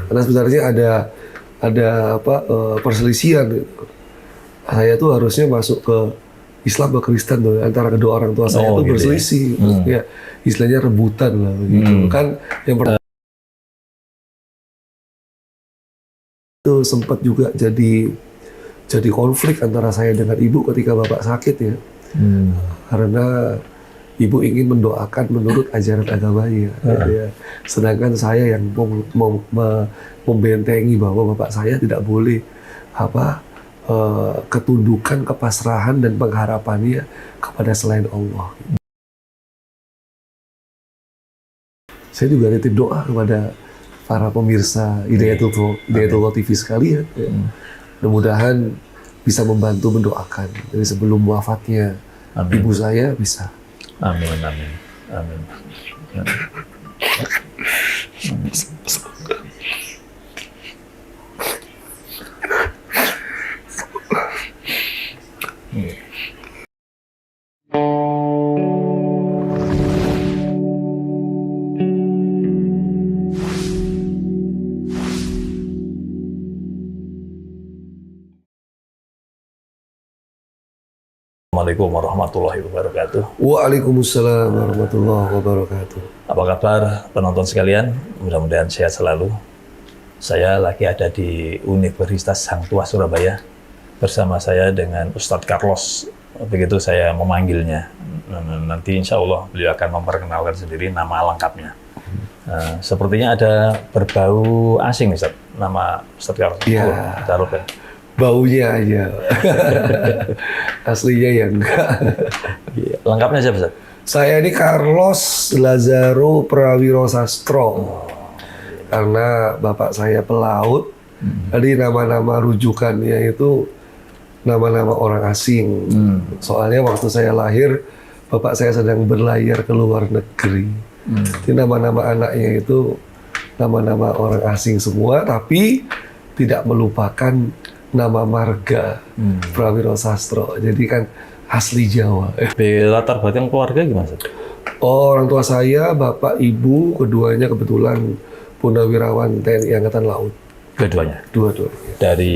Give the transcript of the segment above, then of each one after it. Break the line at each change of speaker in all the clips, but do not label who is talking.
Karena sebenarnya ada perselisihan gitu. Saya tuh harusnya masuk ke Islam ke Kristen tuh, antara kedua orang tua saya tuh
gitu ya.
berselisih, ya istilahnya rebutan lah begitu. Kan yang pertama itu sempat juga jadi konflik antara saya dengan ibu ketika bapak sakit ya, karena ibu ingin mendoakan menurut ajaran agamanya, gitu ya. Sedangkan saya yang membentengi bahwa bapak saya tidak boleh ketundukan, kepasrahan dan pengharapannya kepada selain Allah. Saya juga nitip doa kepada para pemirsa Hidayatullah TV sekalian. Ya. Mudah-mudahan bisa membantu mendoakan dari sebelum wafatnya ibu saya bisa.
Amin, amin, amin. Assalamualaikum warahmatullahi wabarakatuh.
Waalaikumsalam warahmatullahi wabarakatuh.
Apa kabar penonton sekalian? Mudah-mudahan sehat selalu. Saya lagi ada di Universitas Hang Tuah Surabaya. Bersama saya dengan Ustadz Carlos. Begitu saya memanggilnya. Nanti insya Allah beliau akan memperkenalkan sendiri nama lengkapnya. Sepertinya ada berbau asing, Ustadz. Nama Ustadz Carlos.
Iya.
Carlos ya.
Baunya aja. Aslinya ya enggak.
Lengkapnya siapa, Ustadz?
Saya ini Carlos Lazaro Prawiro Sastro. Karena bapak saya pelaut, jadi nama-nama rujukannya itu nama-nama orang asing. Soalnya waktu saya lahir, bapak saya sedang berlayar ke luar negeri. Jadi nama-nama anaknya itu nama-nama orang asing semua, tapi tidak melupakan nama marga Prawiro Sastro. Jadi kan asli Jawa.
Latar belakang keluarga gimana, Ustadz?
Oh, orang tua saya, bapak, ibu, keduanya kebetulan Purnawirawan TNI Angkatan Laut.
Keduanya?
Dua-duanya.
Dari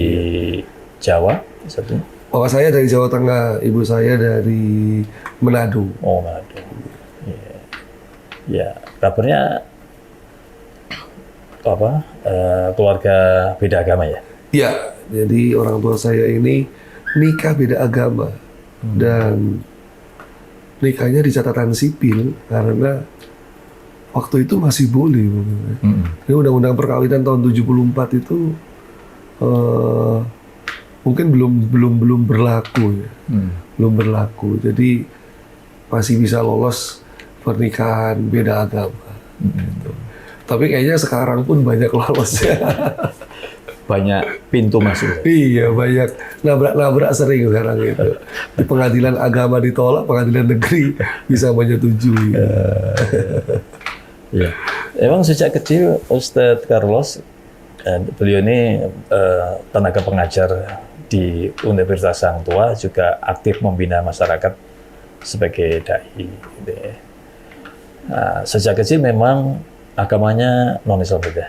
Jawa, satunya?
Bapak saya dari Jawa Tengah, ibu saya dari Manado.
Oh, Manado. Ya, kabarnya keluarga beda agama ya?
Ya, jadi orang tua saya ini nikah beda agama. Dan nikahnya di catatan sipil karena waktu itu masih boleh. Ini Undang-Undang Perkawinan tahun 74 itu mungkin belum berlaku ya. Belum berlaku. Jadi masih bisa lolos pernikahan beda agama. Gitu. Tapi kayaknya sekarang pun banyak lolosnya.
Banyak pintu masuk.
Iya, banyak nabrak-nabrak sering sekarang itu. Di pengadilan agama ditolak, pengadilan negeri bisa menyetujui.
Ya. Emang sejak kecil Ustadz Carlos, beliau ini tenaga pengajar di Universitas Hang Tuah, juga aktif membina masyarakat sebagai dai. Gitu ya. Nah, sejak kecil memang agamanya non-Islam beda.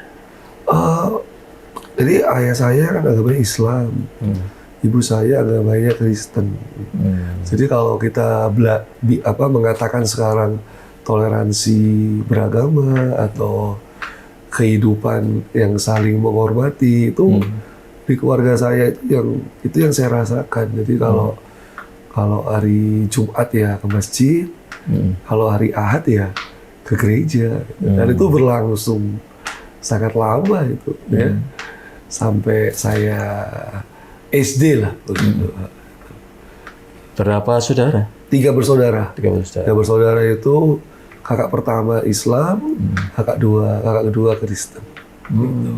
Jadi ayah saya kan agamanya Islam, ibu saya agamanya Kristen. Jadi kalau kita mengatakan sekarang toleransi beragama atau kehidupan yang saling menghormati itu di keluarga saya itu yang saya rasakan. Jadi kalau hari Jumat ya ke masjid, kalau hari Ahad ya ke gereja, dan itu berlangsung sangat lama itu ya. Sampai saya SD lah.
Berapa saudara?
3 bersaudara.
3 bersaudara.
3 bersaudara itu kakak pertama Islam, kakak kedua Kristen. Gitu.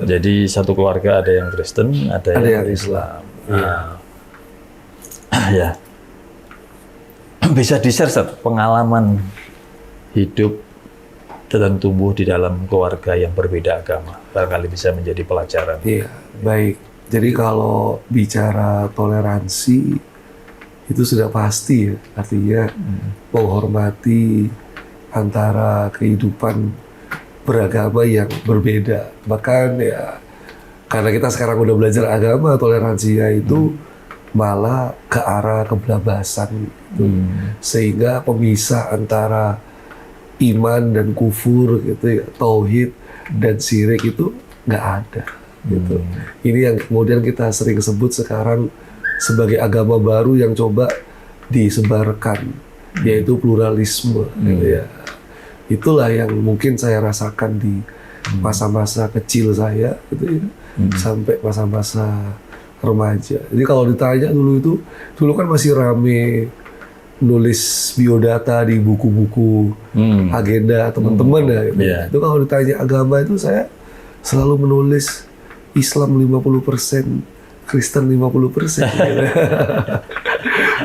Jadi satu keluarga ada yang Kristen, ada yang
Islam.
Ya. Bisa di-share pengalaman hidup dan tumbuh di dalam keluarga yang berbeda agama, barangkali bisa menjadi pelajaran.
Iya, baik. Jadi kalau bicara toleransi itu sudah pasti ya, artinya menghormati antara kehidupan beragama yang berbeda. Bahkan ya karena kita sekarang udah belajar agama, toleransinya itu malah ke arah kebelabasan gitu. Sehingga pemisah antara iman dan kufur gitu ya, tauhid dan syirik itu nggak ada gitu. Ini yang kemudian kita sering sebut sekarang sebagai agama baru yang coba disebarkan, yaitu pluralisme gitu ya. Itulah yang mungkin saya rasakan di masa-masa kecil saya gitu ya, sampai masa-masa remaja. Jadi kalau ditanya dulu kan masih rame nulis biodata di buku-buku agenda teman-teman ya gitu.
Yeah.
Itu kalau ditanya agama itu saya selalu menulis Islam 50%, Kristen 50%. Gitu.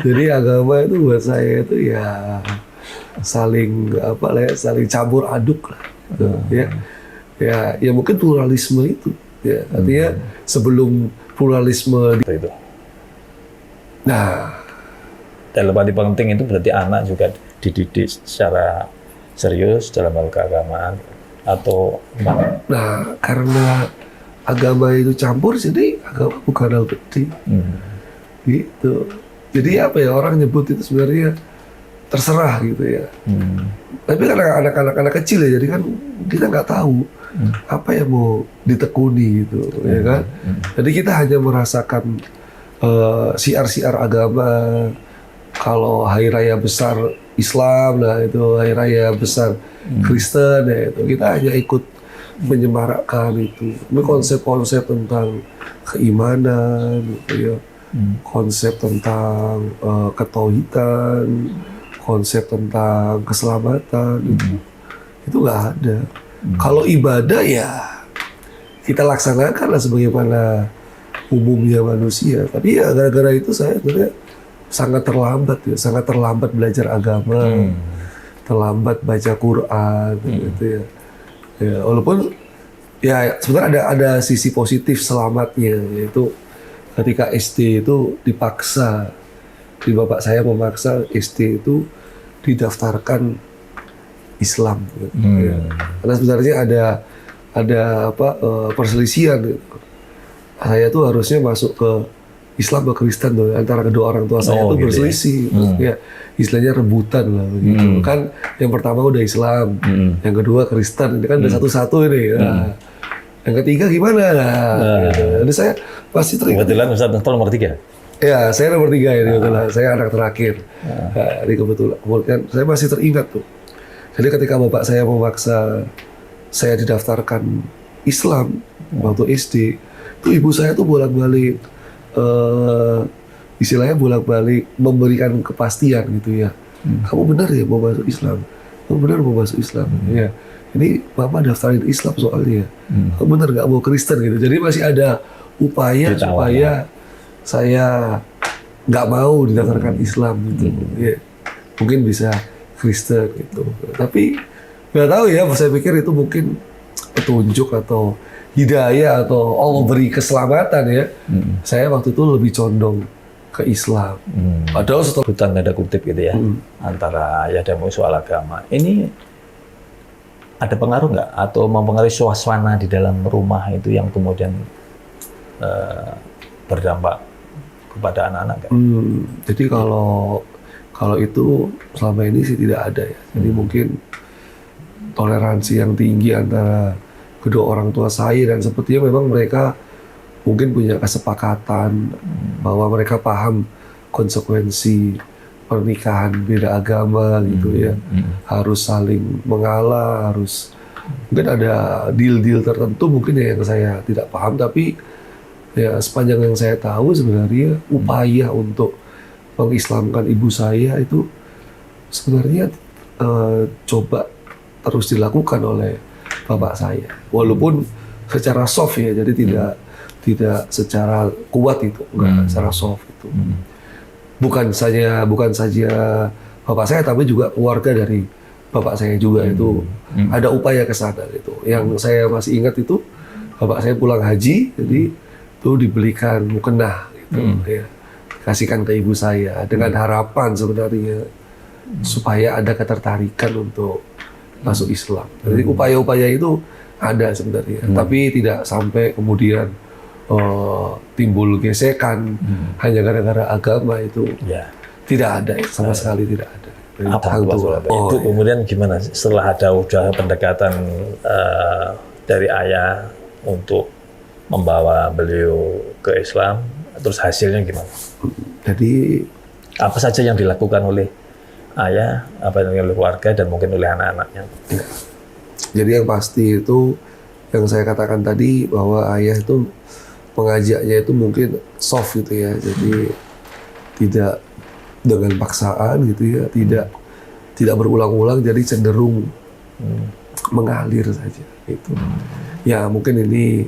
Jadi agama itu buat saya itu ya saling saling campur aduk lah gitu. Ya mungkin pluralisme itu ya. Artinya sebelum pluralisme
itu.
Nah,
dalam arti penting itu berarti anak juga dididik secara serius dalam hal keagamaan atau gimana?
Nah, karena agama itu campur, jadi agama bukan hal penting. Gitu. Jadi apa ya, orang nyebut itu sebenarnya terserah gitu ya. Tapi karena anak-anak kecil ya, jadi kan kita nggak tahu apa yang mau ditekuni gitu, ya kan. Jadi kita hanya merasakan siar-siar agama. Kalau hari raya besar Islam, nah itu hari raya besar Kristen, ya itu kita hanya ikut menyemarakkan itu. Ini konsep-konsep tentang keimanan, gitu ya. Konsep tentang ketauhidan, konsep tentang keselamatan, itu nggak ada. Kalau ibadah ya kita laksanakan lah sebagaimana umumnya manusia. Tapi ya gara-gara itu saya sebenarnya sangat terlambat belajar agama, terlambat baca Quran, gitu ya. Ya, walaupun ya sebenarnya ada sisi positif selamatnya, yaitu ketika SD itu dipaksa, di bapak saya memaksa SD itu didaftarkan Islam, gitu. Ya. Karena sebenarnya ada perselisihan. Gitu. Saya tuh harusnya masuk ke Islam atau Kristen tuh, antara kedua orang tua saya tuh
gitu
berselisih. Ya, istilahnya rebutan lah begitu. Kan yang pertama udah Islam, yang kedua Kristen, ini kan udah satu-satu ini. Nah, yang ketiga gimana? Gitu. Jadi saya pasti teringat.
Kebetulan Ustaz nomor 3.
Ya, saya nomor 3 ini kebetulan. Saya anak terakhir. Nah, ini kebetulan saya masih teringat tuh. Jadi ketika bapak saya memaksa saya didaftarkan Islam waktu SD, itu ibu saya tuh bolak-balik istilahnya bolak-balik memberikan kepastian gitu ya. Kamu benar ya mau masuk Islam? Kamu benar mau masuk Islam? Ya. Ini Mama daftarin Islam soalnya. Kamu benar nggak mau Kristen gitu. Jadi masih ada upaya supaya saya nggak mau didaftarkan Islam gitu. Ya. Mungkin bisa Kristen gitu. Tapi nggak tahu ya. Saya pikir itu mungkin petunjuk atau hidayah atau Allah beri keselamatan ya. Saya waktu itu lebih condong ke Islam. Padahal setelah
Hutan tanda kutip gitu ya, antara ya demo soal agama. Ini ada pengaruh nggak atau mempengaruhi suasana di dalam rumah itu yang kemudian berdampak kepada anak-anak nggak?
Jadi kalau itu selama ini sih tidak ada ya. Jadi mungkin toleransi yang tinggi antara kedua orang tua saya, dan sepertinya memang mereka mungkin punya kesepakatan bahwa mereka paham konsekuensi pernikahan beda agama gitu ya. Harus saling mengalah, harus mungkin ada deal-deal tertentu mungkin ya yang saya tidak paham, tapi ya sepanjang yang saya tahu sebenarnya upaya untuk mengislamkan ibu saya itu sebenarnya coba terus dilakukan oleh bapak saya, walaupun secara soft ya, jadi tidak secara kuat itu, enggak secara soft itu. Bukan saja bapak saya, tapi juga keluarga dari bapak saya juga itu ada upaya ke sana gitu. Yang saya masih ingat itu bapak saya pulang haji, jadi itu dibelikan mukena gitu, ya, kasihkan ke ibu saya dengan harapan sebenarnya supaya ada ketertarikan untuk masuk Islam. Jadi upaya-upaya itu ada sebenarnya, tapi tidak sampai kemudian timbul gesekan hanya gara-gara agama itu.
Ya.
Tidak ada, sama sekali tidak ada. Dari
Apa
hang
Pak
tua.
Surabaya? Itu kemudian gimana setelah ada udah pendekatan dari ayah untuk membawa beliau ke Islam, terus hasilnya gimana?
Jadi
Apa saja yang dilakukan oleh ayah, apa yang oleh keluarga, dan mungkin oleh anak-anaknya?
ya. Jadi yang pasti itu yang saya katakan tadi bahwa ayah itu mengajaknya itu mungkin soft gitu ya. Jadi tidak dengan paksaan gitu ya, tidak berulang-ulang, jadi cenderung mengalir saja gitu. Ya mungkin ini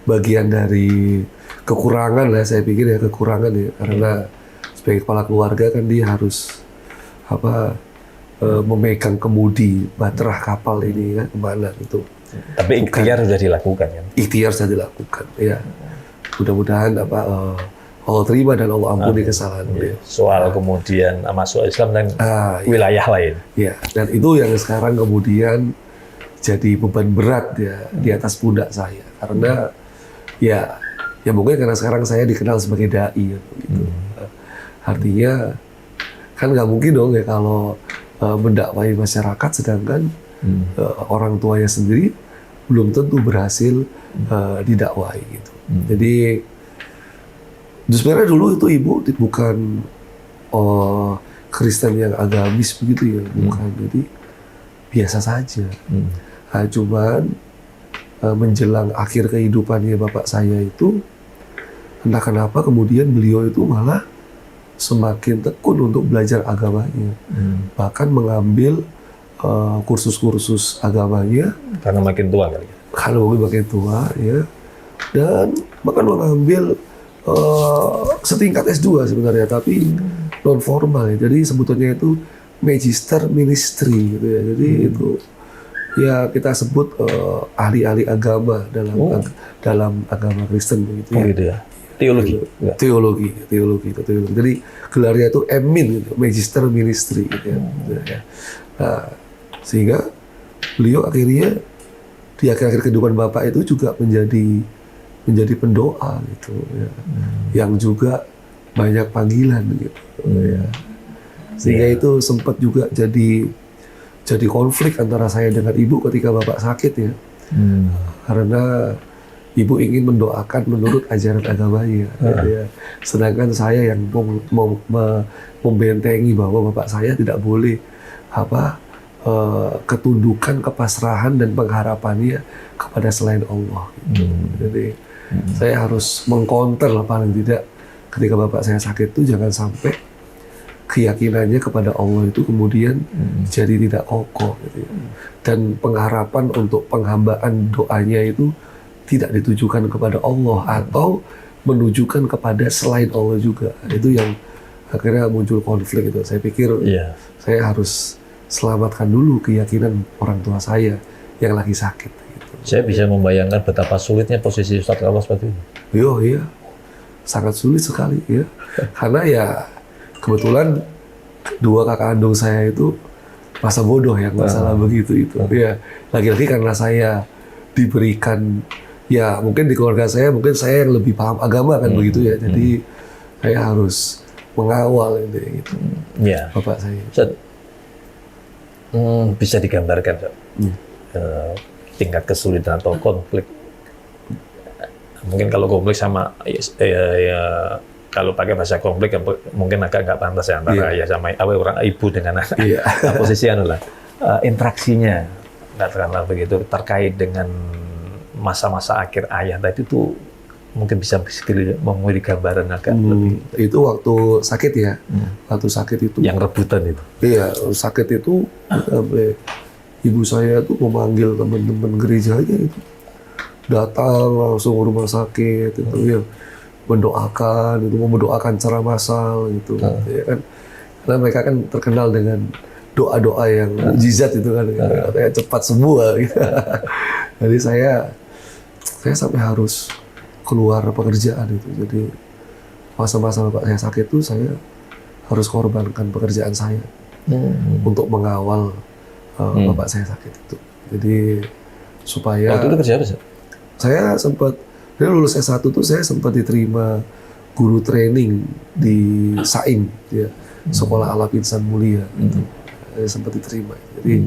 bagian dari kekurangan lah, saya pikir ya, kekurangan ya, karena sebagai kepala keluarga kan dia harus memegang kemudi baterah kapal ini kan kemana gitu.
Tapi ikhtiar sudah dilakukan kan?
Ikhtiar sudah dilakukan ya. Mudah-mudahan Allah terima dan Allah ampuni kesalahan beliau.
Soal kemudian masuk Islam dan wilayah lain.
Ya, dan itu yang sekarang kemudian jadi beban berat ya di atas pundak saya, karena ya mungkin karena sekarang saya dikenal sebagai dai gitu. Artinya kan nggak mungkin dong ya kalau mendakwai masyarakat sedangkan orang tuanya sendiri belum tentu berhasil didakwai gitu. Jadi sebenarnya dulu itu ibu bukan Kristen yang agamis begitu ya, bukan. Jadi biasa saja. Cuman menjelang akhir kehidupannya bapak saya itu, entah kenapa kemudian beliau itu malah semakin tekun untuk belajar agamanya, bahkan mengambil kursus-kursus agamanya.
Karena makin tua kali.
Kalau mungkin makin tua ya, dan bahkan mengambil setingkat S2 sebenarnya, tapi non formal ya. Jadi sebutannya itu Magister Ministry gitu ya. Jadi itu ya kita sebut ahli-ahli agama dalam agama Kristen begitu ya.
Gitu ya. Teologi. Jadi gelarnya itu MMin gitu, Magister Ministry gitu ya. Nah, sehingga beliau akhirnya di akhir-akhir kehidupan bapak itu juga menjadi pendoa gitu ya. Yang juga banyak panggilan gitu ya. Sehingga itu sempat juga jadi konflik antara saya dengan ibu ketika bapak sakit ya. Karena ibu ingin mendoakan menurut ajaran agamanya, gitu ya. Sedangkan saya yang membentengi bahwa bapak saya tidak boleh ketundukan, kepasrahan dan pengharapannya kepada selain Allah. Gitu. Jadi saya harus mengcounter lah paling tidak ketika bapak saya sakit itu jangan sampai keyakinannya kepada Allah itu kemudian jadi tidak kokoh. Gitu ya. Dan pengharapan untuk penghambaan doanya itu tidak ditujukan kepada Allah atau menunjukkan kepada selain Allah juga. Itu yang akhirnya muncul konflik itu. Saya pikir saya harus selamatkan dulu keyakinan orang tua saya yang lagi sakit. Gitu. Saya bisa membayangkan betapa sulitnya posisi Ustadz Carlos seperti itu.
Iya, sangat sulit sekali ya. Karena ya kebetulan dua kakak kandung saya itu masa bodoh yang masalah begitu itu. Ya, lagi-lagi karena saya diberikan ya mungkin di keluarga saya mungkin saya yang lebih paham agama kan begitu ya. Jadi saya harus mengawal gitu.
Ya.
Bapak saya.
Bisa digambarkan tingkat kesulitan atau konflik. Mungkin kalau konflik sama kalau pakai bahasa konflik mungkin agak nggak pantas ya antara ayah sama orang ibu dengan anak. Nah, posisi interaksinya katakanlah begitu terkait dengan masa-masa akhir ayah tadi itu mungkin bisa memberi gambaran agak lebih.
Itu waktu sakit ya, waktu sakit itu.
Yang rebutan itu.
Iya, sakit itu ibu saya tuh memanggil teman-teman gerejanya itu, datang langsung ke rumah sakit itu ya, mendoakan secara massal gitu, ya kan? Karena mereka kan terkenal dengan doa-doa yang mukjizat itu kan, katanya cepat sembuh gitu. Jadi saya sampai harus keluar pekerjaan itu. Jadi masa-masa bapak saya sakit itu saya harus korbankan pekerjaan saya untuk mengawal bapak saya sakit itu. Jadi supaya
Waktu itu kerja apa sih?
saya sempat, dia lulus S1 tuh saya sempat diterima guru training di Saim, ya, Sekolah Alam Insan Mulia itu. Saya sempat diterima. Jadi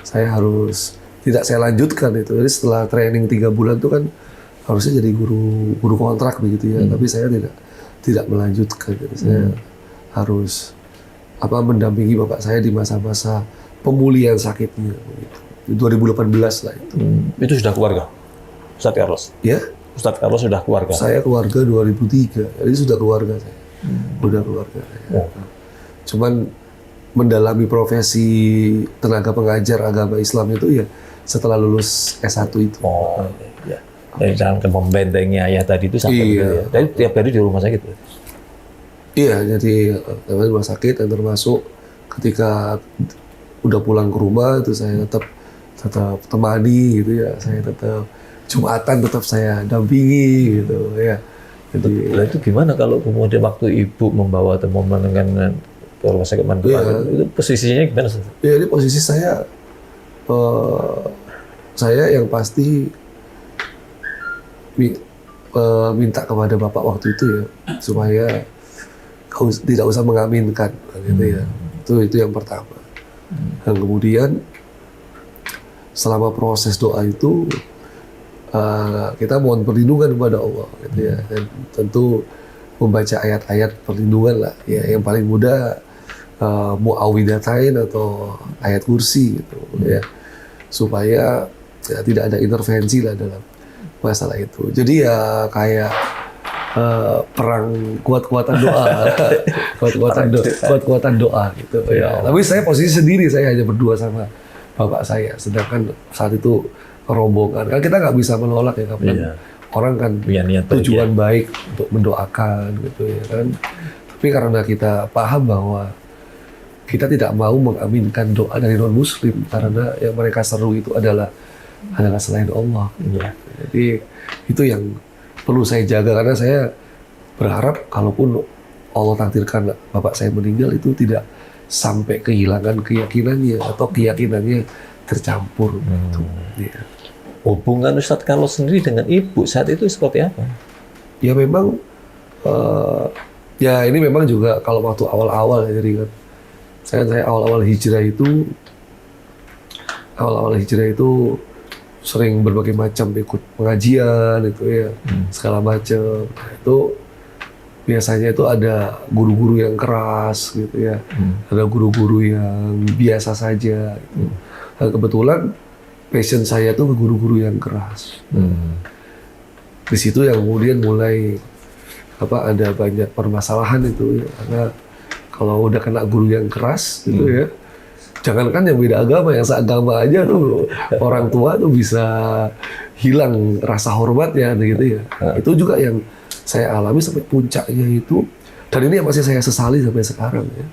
saya harus tidak saya lanjutkan itu. Jadi setelah training 3 bulan itu kan harusnya jadi guru kontrak begitu ya. Tapi saya tidak melanjutkan. Jadi saya harus mendampingi bapak saya di masa-masa pemulihan sakitnya begitu. Di 2018 lah itu.
Itu sudah keluarga, Ustadz Carlos.
Ya,
Ustadz Carlos sudah keluarga.
saya keluarga 2003. Jadi sudah keluarga saya. Sudah keluarga saya. Cuman mendalami profesi tenaga pengajar agama Islam itu ya setelah lulus S1 itu.
Oh, iya. Dari jangan ke membentengi ayah tadi itu sampai
Iya.
gitu ya. Jadi tiap hari di rumah sakit.
Iya, jadi rumah sakit yang termasuk ketika udah pulang ke rumah itu saya tetap temani gitu ya. Saya tetap Jumatan tetap saya dampingi gitu ya. Jadi
Lah itu gimana kalau kemudian waktu ibu membawa atau memenangkan ke rumah sakit Mandura, itu posisinya gimana?
ya ini posisi saya yang pasti minta kepada bapak waktu itu ya supaya tidak usah mengaminkan gitu ya. Itu yang pertama. Dan kemudian selama proses doa itu kita mohon perlindungan kepada Allah gitu ya. Dan tentu membaca ayat-ayat perlindungan lah ya, yang paling mudah muawwidatain atau ayat kursi gitu ya, supaya ya, tidak ada intervensi lah dalam masalah itu. Jadi ya kayak perang kuat-kuatan doa, kuat-kuatan doa gitu ya. Tapi saya posisi sendiri, saya hanya berdua sama bapak saya, sedangkan saat itu rombongan kan kita nggak bisa menolak ya, karena orang kan
niat
tujuan baik untuk mendoakan gitu ya kan. Tapi karena kita paham bahwa kita tidak mau mengaminkan doa dari non muslim karena yang mereka seru itu adalah selain Allah.
Iya.
Jadi itu yang perlu saya jaga, karena saya berharap kalaupun Allah takdirkan bapak saya meninggal itu tidak sampai kehilangan keyakinannya atau keyakinannya tercampur. Gitu. Ya.
Hubungan Ustadz Carlos sendiri dengan ibu saat itu seperti apa?
Ya memang ya ini memang juga kalau waktu awal-awal ya, jadi kan saya awal-awal hijrah itu sering berbagai macam ikut pengajian itu ya, segala macam. Nah, itu biasanya itu ada guru-guru yang keras gitu ya, ada guru-guru yang biasa saja gitu. Nah, kebetulan passion saya tuh ke guru-guru yang keras. Di situ yang kemudian mulai ada banyak permasalahan itu ya, karena kalau udah kena guru yang keras gitu ya, jangankan yang beda agama, yang seagama aja tuh orang tua tuh bisa hilang rasa hormatnya gitu ya. Itu juga yang saya alami sampai puncaknya itu, dan ini yang masih saya sesali sampai sekarang ya.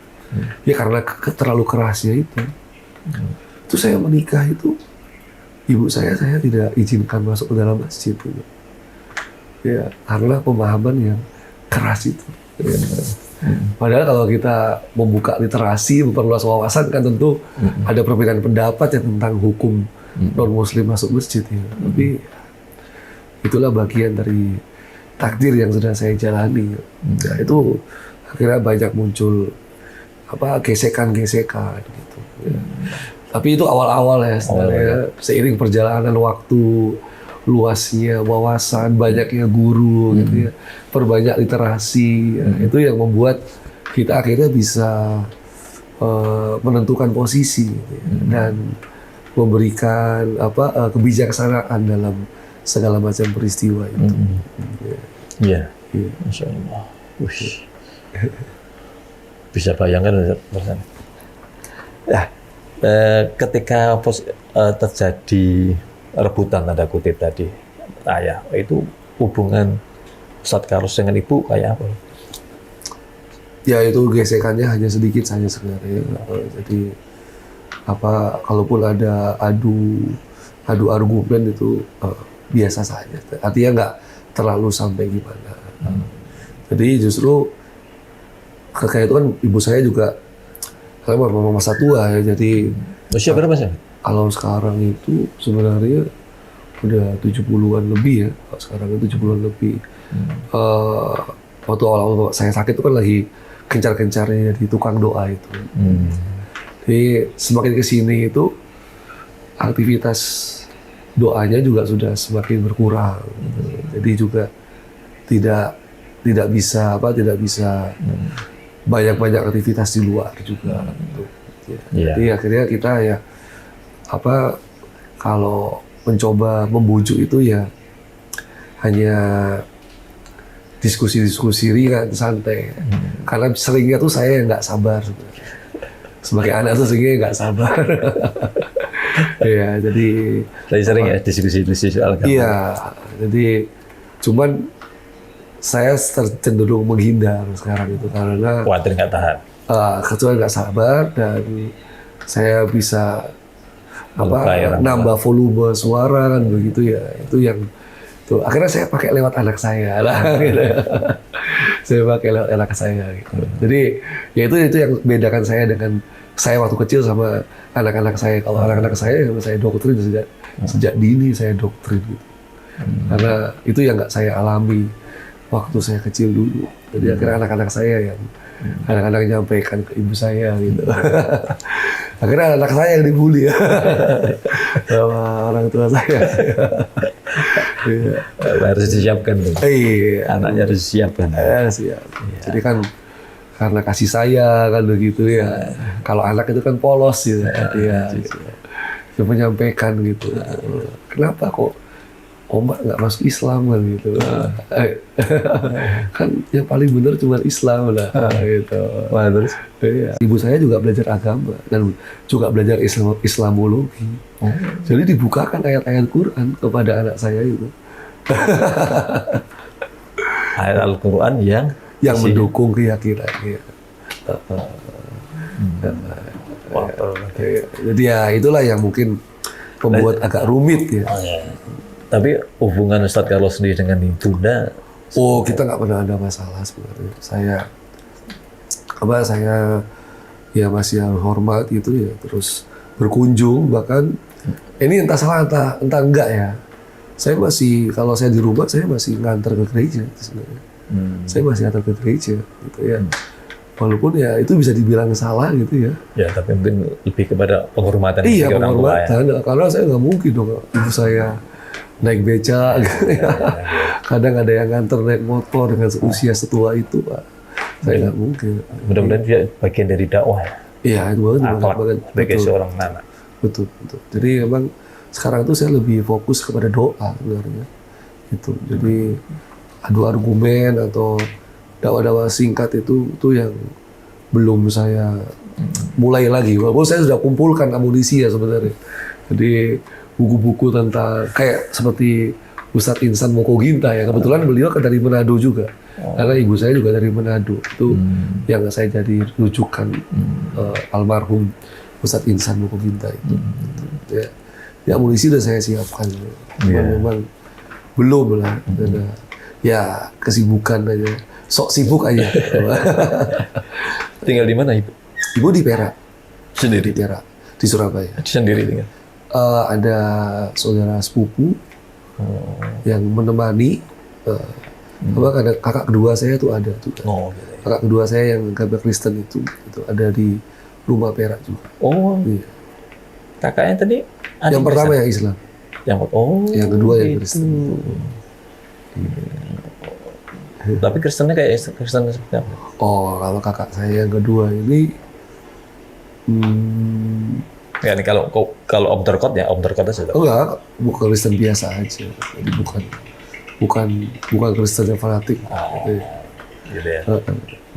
Ya karena terlalu kerasnya itu. Itu saya menikah itu, ibu saya tidak izinkan masuk ke dalam masjid gitu. Ya, karena pemahaman yang keras itu. Ya. Padahal kalau kita membuka literasi, memperluas wawasan kan tentu ada perbedaan pendapat ya tentang hukum non-muslim masuk masjid ya. Tapi itulah bagian dari takdir yang sudah saya jalani. Ya, itu akhirnya banyak muncul gesekan-gesekan gitu. Ya. Tapi itu awal-awal ya, sebenarnya seiring perjalanan waktu, luasnya wawasan, banyaknya guru, gitu ya, perbanyak literasi, ya, itu yang membuat kita akhirnya bisa menentukan posisi gitu ya, dan memberikan kebijaksanaan dalam segala macam peristiwa itu.
Iya, Masya Allah. Bisa bayangkan bersama. Ya, ketika terjadi rebutan tanda kutip tadi, ayah, itu hubungan Ustadz Carlos dengan ibu kayak apa?
Ya itu gesekannya hanya sedikit saja sebenarnya. Jadi kalaupun ada adu argumen itu biasa saja. Artinya nggak terlalu sampai gimana. Jadi justru kakak itu kan ibu saya juga karena masa tua ya, jadi
Usia berapa sih?
Kalau sekarang itu sebenarnya udah 70-an lebih ya. Kalau sekarang itu 70-an lebih. Eh, waktu awal-awal saya sakit itu kan lagi kencar-kencarnya di tukang doa itu. Jadi semakin kesini itu aktivitas doanya juga sudah semakin berkurang. Jadi juga tidak bisa banyak aktivitas di luar juga. Gitu.
Iya.
Jadi akhirnya kita ya kalau mencoba membujuk itu ya hanya diskusi-diskusi ringan santai. Karena seringnya tuh saya nggak sabar sebenarnya. Sebagai anak tuh seringnya nggak sabar. Ya, jadi
Sering ya diskusi soal agama.
iya, jadi cuman saya cenderung menghindar sekarang itu karena
Khawatir nggak tahan.
kecuali nggak sabar dan saya bisa
Melukai orang tua.
nambah volume suara kan begitu ya, itu yang tuh akhirnya saya pakai lewat anak saya lah gitu. Saya pakai lewat anak saya gitu. Jadi ya itu yang bedakan saya dengan saya waktu kecil sama anak-anak saya. Kalau anak-anak saya doktrin sejak dini, saya doktrin gitu. Karena itu yang nggak saya alami waktu saya kecil dulu. Jadi akhirnya anak-anak saya yang kadang-kadang nyampaikan ke ibu saya gitu. Akhirnya anak saya yang dibully ya sama orang tua saya. Iya.
Harus disiapkan tuh.
Iya.
Anaknya harus disiapkan.
Siap. Jadi kan karena kasih sayang kan begitu ya. Kalau anak itu kan polos gitu. Dia menyampaikan gitu. Kenapa kok Oma nggak masuk Islam kan gitu. Kan yang paling benar cuma Islam lah gitu.
Wah, terus?
Iya. Ibu saya juga belajar agama dan juga belajar Islamologi. Jadi dibukakan ayat-ayat Quran kepada anak saya itu.
Ayat Al-Quran yang
Mendukung keyakinan. Ya. Jadi ya itulah yang mungkin membuat agak rumit ya.
Tapi hubungan Ustadz Carlos sendiri dengan Ibunda,
Kita nggak pernah ada masalah sebenarnya. Saya ya masih hormat gitu ya, terus berkunjung bahkan ini entah salah entah enggak ya. Saya masih kalau saya di rumah saya masih nganter ke gereja sebenarnya. Saya masih nganter ke gereja gitu ya. Walaupun ya itu bisa dibilang salah gitu ya.
ya tapi mungkin lebih kepada penghormatan
Iya,
sebagai orang tua ya.
penghormatan. Karena saya nggak mungkin dong ibu saya naik beca gitu ya. Kadang ada yang nganter naik motor dengan usia setua itu, Pak. Saya nggak mungkin.
Mudah-mudahan dia bagian dari dakwah ya.
Iya, itu
Akhlak
banget.
sebagai
Betul.
seorang anak.
Betul. Jadi memang sekarang tuh saya lebih fokus kepada doa sebenarnya. Gitu. Jadi adu argumen atau dakwah-dakwah singkat itu yang belum saya mulai lagi. Walaupun saya sudah kumpulkan amunisi ya sebenarnya. Jadi buku-buku tentang kayak seperti Ustadz Insan Mokoginta ya. Kebetulan beliau kan dari Manado juga. Karena ibu saya juga dari Manado. Itu yang saya jadi rujukan almarhum Ustadz Insan Mokoginta itu. Ya. Ya amunisi udah saya siapkan. Memang belum lah. Ada ya kesibukan aja. Sok sibuk aja.
Tinggal di mana Ibu?
Ibu di Perak.
Sendiri?
Di Perak. Di Surabaya.
Sendiri tinggal?
Ada saudara sepupu yang menemani. Kakak kedua saya tuh ada juga.
Oh, gitu ya.
Kakak kedua saya yang agama Kristen itu ada di rumah Perak juga.
Oh,
Iya.
kakaknya tadi ada
Yang pertama yang Islam, yang kedua yang
gitu.
Kristen.
Tapi Kristennya kayak Kristen seperti apa?
Kalau kakak saya yang kedua ini,
Ya, ini kalau Om Terkot ya Om Terkot aja.
enggak, bukan Kristen biasa aja. Jadi bukan Kristen yang fanatik.
Gitu ya.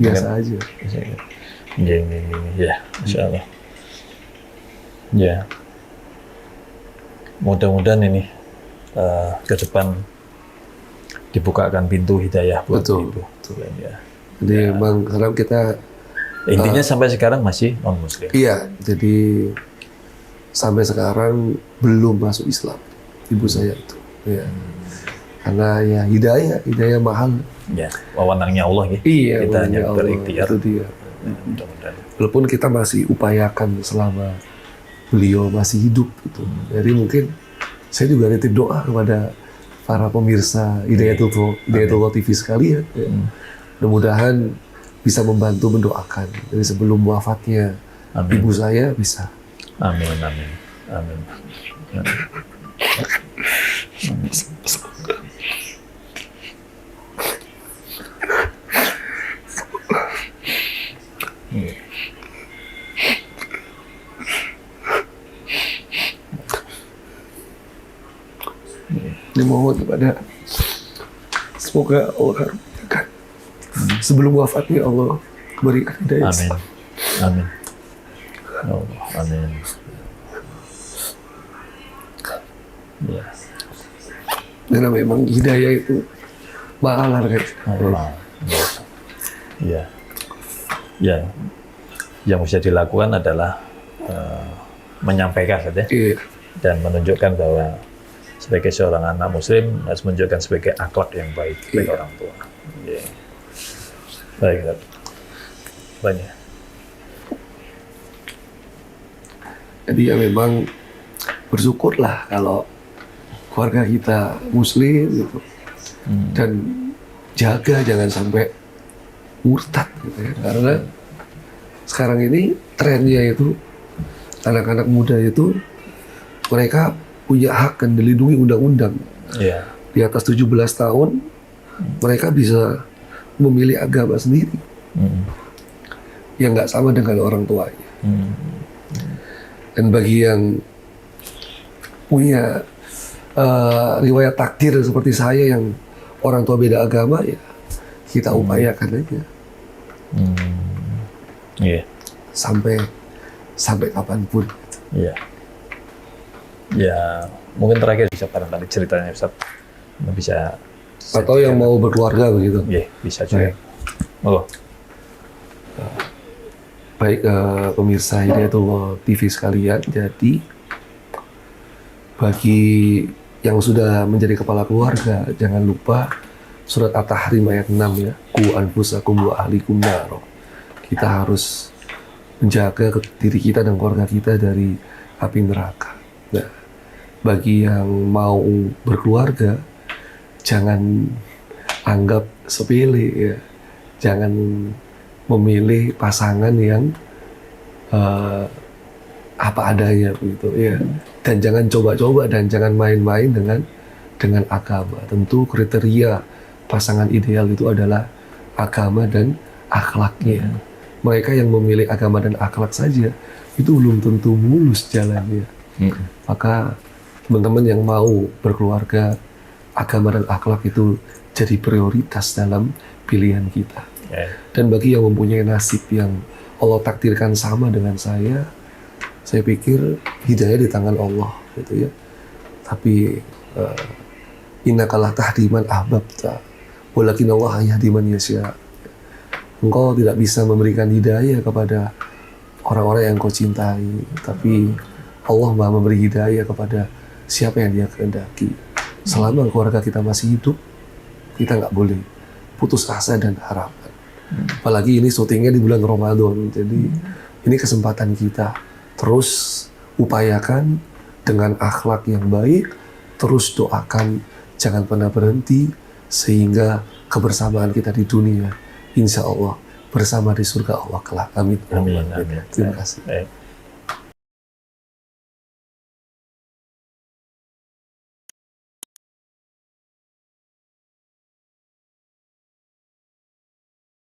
Biasa aja.
Ya, Insya Allah. Ya. Mudah-mudahan ini ke depan dibukakan pintu hidayah buat
Betul.
Ibu. Ya.
Jadi memang sekarang kita
Intinya sampai sekarang masih non-muslim.
iya, jadi sampai sekarang belum masuk Islam ibu saya itu. Ya. Karena ya hidayah mahal.
Ya, wewenangnya Allah ya.
Iya,
Kita hanya
Allah,
berikhtiar.
itu dia.
Mudah-mudahan.
Walaupun kita masih upayakan selama beliau masih hidup gitu. Jadi mungkin saya juga nitip doa kepada para pemirsa Hidayatullah TV sekalian. Ya. Mudah-mudahan bisa membantu mendoakan. Jadi sebelum wafatnya ibu saya bisa.
Amin, amin, amin.
Ini mohon kepada semoga Allah karuniakan sebelum wafatnya Allah berikan hidayah.
Amin. Amin. Ya Allah, amin. Ya.
Karena memang hidayah itu mahal harganya.
Allah. Ya. Ya. Yang bisa dilakukan adalah menyampaikan saja
Iya.
dan menunjukkan bahwa sebagai seorang anak muslim harus menunjukkan sebagai akhlak yang baik sebagai orang tua. Ya. Baik, Ustaz. Banyak.
Jadi ya memang bersyukurlah kalau keluarga kita muslim gitu. Dan jaga jangan sampai murtad gitu ya. Karena sekarang ini trennya itu anak-anak muda itu mereka punya hak dan dilindungi undang-undang.
Ya.
Di atas 17 tahun mereka bisa memilih agama sendiri yang nggak sama dengan orang tuanya. Dan bagi yang punya riwayat takdir seperti saya yang orang tua beda agama, ya kita upayakan aja
Iya.
sampai kapanpun.
Iya. Ya, mungkin terakhir bisa barangkali ceritanya Ustaz. Bisa
Atau yang mau berkeluarga begitu.
Iya, bisa juga. Oh.
Baik pemirsa Hidayatullah TV sekalian, jadi bagi yang sudah menjadi kepala keluarga, jangan lupa surat At-Tahrim ayat 6 ya. Qu anfusakum wa ahlikum nar. Kita harus menjaga diri kita dan keluarga kita dari api neraka. Nah, bagi yang mau berkeluarga, jangan anggap sepele ya. Jangan memilih pasangan yang apa adanya begitu ya. Dan jangan coba-coba dan jangan main-main dengan agama. Tentu kriteria pasangan ideal itu adalah agama dan akhlaknya. Mereka yang memilih agama dan akhlak saja itu belum tentu mulus jalannya. Maka teman-teman yang mau berkeluarga, agama dan akhlak itu jadi prioritas dalam pilihan kita. Dan bagi yang mempunyai nasib yang Allah takdirkan sama dengan saya pikir hidayah di tangan Allah gitu ya. Tapi innaka tahdi man ahbabta walakin Allah yahdi man yasha. Engkau tidak bisa memberikan hidayah kepada orang-orang yang kau cintai, tapi Allah Maha memberi hidayah kepada siapa yang Dia kehendaki. Selama keluarga kita masih hidup, kita nggak boleh putus asa dan harapan. Apalagi ini syutingnya di bulan Ramadan, jadi ini kesempatan kita terus upayakan dengan akhlak yang baik, terus doakan, jangan pernah berhenti sehingga kebersamaan kita di dunia, insya Allah bersama di surga Allah kelak. Amin.
Amin. Amin.
Terima kasih.
Baik.